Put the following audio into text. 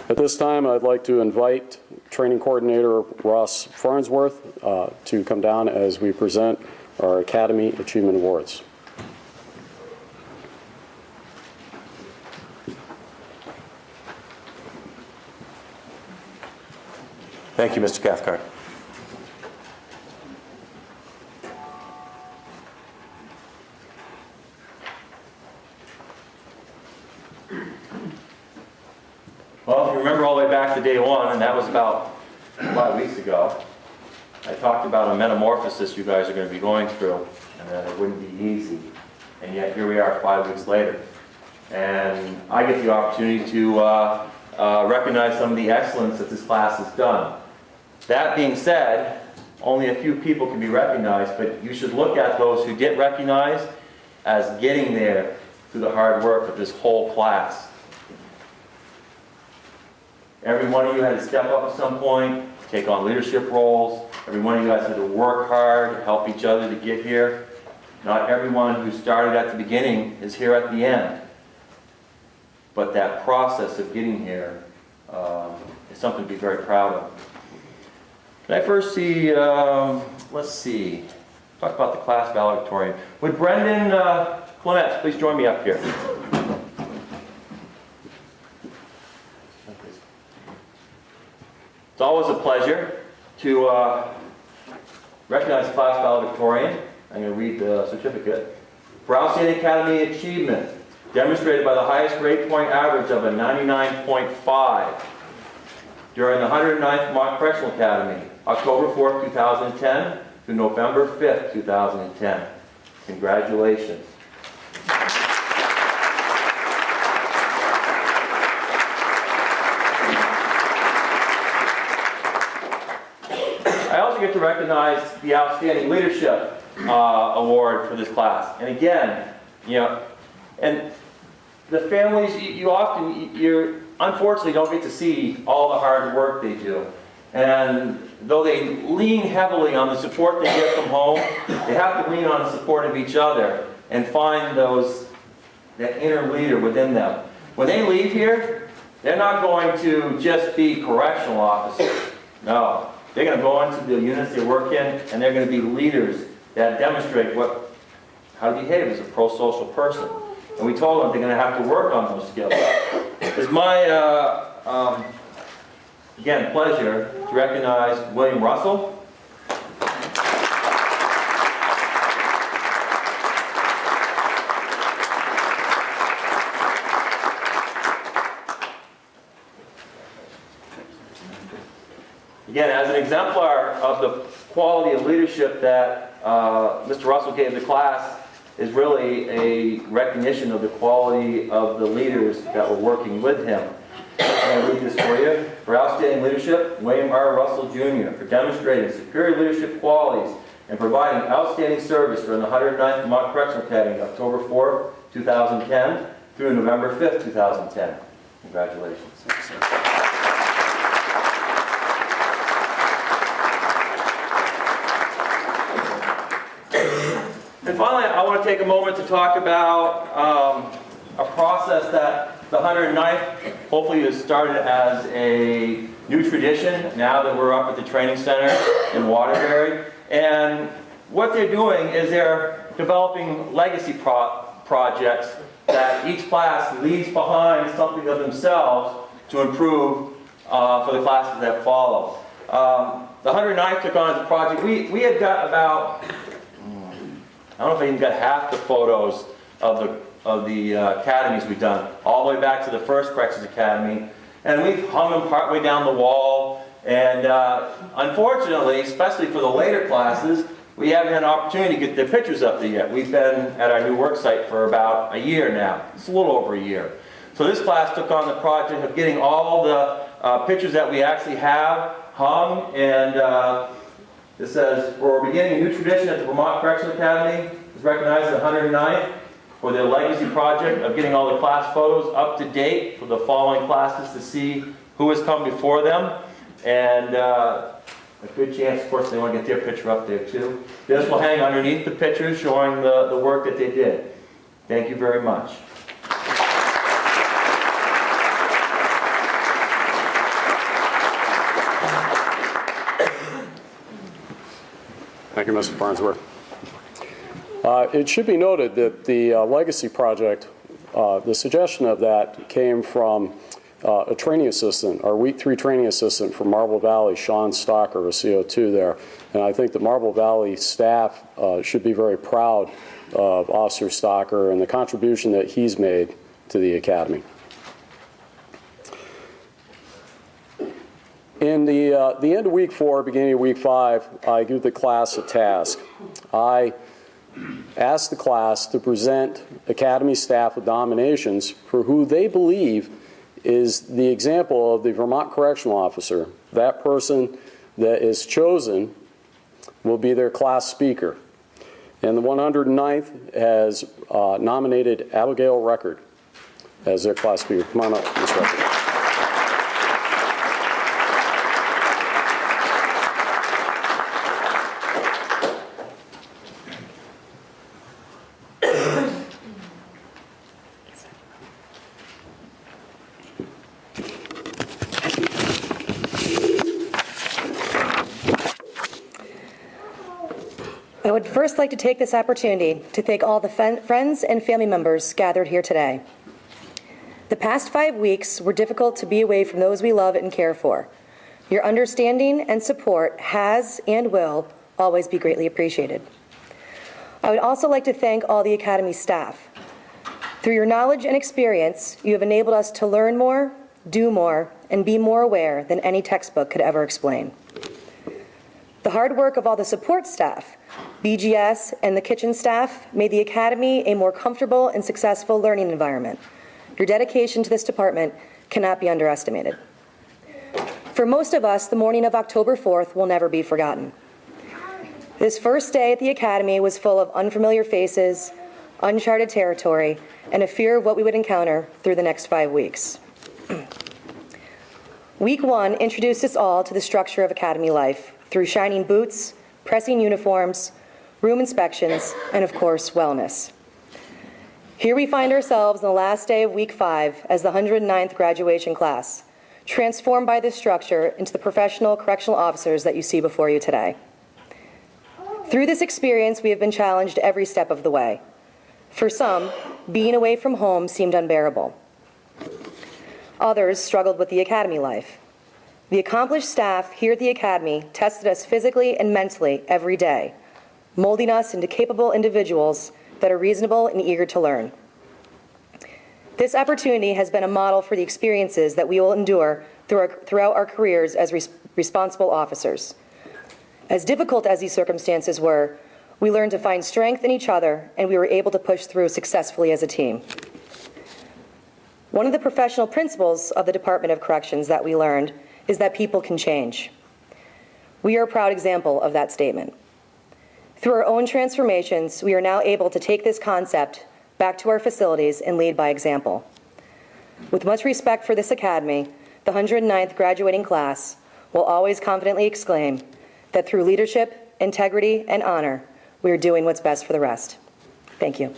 At this time, I'd like to invite Training Coordinator Ross Farnsworth to come down as we present our Academy Achievement Awards. Thank you, Mr. Cathcart. Well, if you remember all the way back to day one, and that was about 5 weeks ago, I talked about a metamorphosis you guys are going to be going through, and that it wouldn't be easy. And yet here we are 5 weeks later. And I get the opportunity to recognize some of the excellence that this class has done. That being said, only a few people can be recognized, but you should look at those who get recognized as getting there through the hard work of this whole class. Every one of you had to step up at some point, take on leadership roles. Every one of you guys had to work hard, help each other to get here. Not everyone who started at the beginning is here at the end. But that process of getting here is something to be very proud of. Can I first see, let's see, talk about the class valedictorian. Would Brendan Clements please join me up here? It's always a pleasure to recognize the class valedictorian. I'm going to read the certificate. For outstanding academy achievement, demonstrated by the highest grade point average of a 99.5 during the 109th Vermont Correctional Academy, October 4th, 2010 to November 5th, 2010. Congratulations. I also get to recognize the Outstanding Leadership Award for this class. And again, you know, and the families, you unfortunately don't get to see all the hard work they do. And though they lean heavily on the support they get from home, they have to lean on the support of each other and find that inner leader within them. When they leave here, they're not going to just be correctional officers. No. They're going to go into the units they work in, and they're going to be leaders that demonstrate how to behave as a pro-social person. And we told them they're going to have to work on those skills. It's my, again, pleasure to recognize William Russell. Again, as an exemplar of the quality of leadership that Mr. Russell gave the class is really a recognition of the quality of the leaders that were working with him. I'm going to read this for you. For outstanding leadership, William R. Russell Jr. For demonstrating superior leadership qualities and providing outstanding service during the 109th Vermont Correctional Academy, October 4th, 2010 through November 5th, 2010. Congratulations. And finally, I want to take a moment to talk about a process that the 109th hopefully has started as a new tradition now that we're up at the training center in Waterbury. And what they're doing is they're developing legacy projects that each class leaves behind something of themselves to improve for the classes that follow. The 109th took on as a project. We had got about, I don't know if I even got half the photos of the academies we've done, all the way back to the first Corrections Academy. And we've hung them partway down the wall. And unfortunately, especially for the later classes, we haven't had an opportunity to get their pictures up there yet. We've been at our new work site for about a year now. It's a little over a year. So this class took on the project of getting all the pictures that we actually have hung. And it says, we're beginning a new tradition at the Vermont Correctional Academy. It's recognized the 109th for their legacy project of getting all the class photos up to date for the following classes to see who has come before them. And a good chance, of course, they want to get their picture up there too. This will hang underneath the pictures showing the work that they did. Thank you very much. Thank you, Mr. Farnsworth. It should be noted that the Legacy Project, the suggestion of that came from a training assistant, our Week 3 training assistant from Marble Valley, Sean Stocker, a CO2 there. And I think the Marble Valley staff should be very proud of Officer Stocker and the contribution that he's made to the Academy. In the end of Week 4, beginning of Week 5, I give the class a task. I asked the class to present Academy staff with nominations for who they believe is the example of the Vermont Correctional Officer. That person that is chosen will be their class speaker. And the 109th has nominated Abigail Record as their class speaker. Come on up, Ms. Record. I would first like to take this opportunity to thank all the friends and family members gathered here today. The past 5 weeks were difficult to be away from those we love and care for. Your understanding and support has and will always be greatly appreciated. I would also like to thank all the Academy staff. Through your knowledge and experience, you have enabled us to learn more, do more, and be more aware than any textbook could ever explain. The hard work of all the support staff, BGS, and the kitchen staff made the Academy a more comfortable and successful learning environment. Your dedication to this department cannot be underestimated. For most of us, the morning of October 4th will never be forgotten. This first day at the Academy was full of unfamiliar faces, uncharted territory, and a fear of what we would encounter through the next 5 weeks. Week 1 introduced us all to the structure of Academy life through shining boots, pressing uniforms, room inspections, and of course, wellness. Here we find ourselves on the last day of Week 5 as the 109th graduation class, transformed by this structure into the professional correctional officers that you see before you today. Through this experience, we have been challenged every step of the way. For some, being away from home seemed unbearable. Others struggled with the Academy life. The accomplished staff here at the Academy tested us physically and mentally every day, molding us into capable individuals that are reasonable and eager to learn. This opportunity has been a model for the experiences that we will endure throughout our careers as responsible officers. As difficult as these circumstances were, we learned to find strength in each other, and we were able to push through successfully as a team. One of the professional principles of the Department of Corrections that we learned is that people can change. We are a proud example of that statement. Through our own transformations, we are now able to take this concept back to our facilities and lead by example. With much respect for this Academy, the 109th graduating class will always confidently exclaim that through leadership, integrity, and honor, we are doing what's best for the rest. Thank you.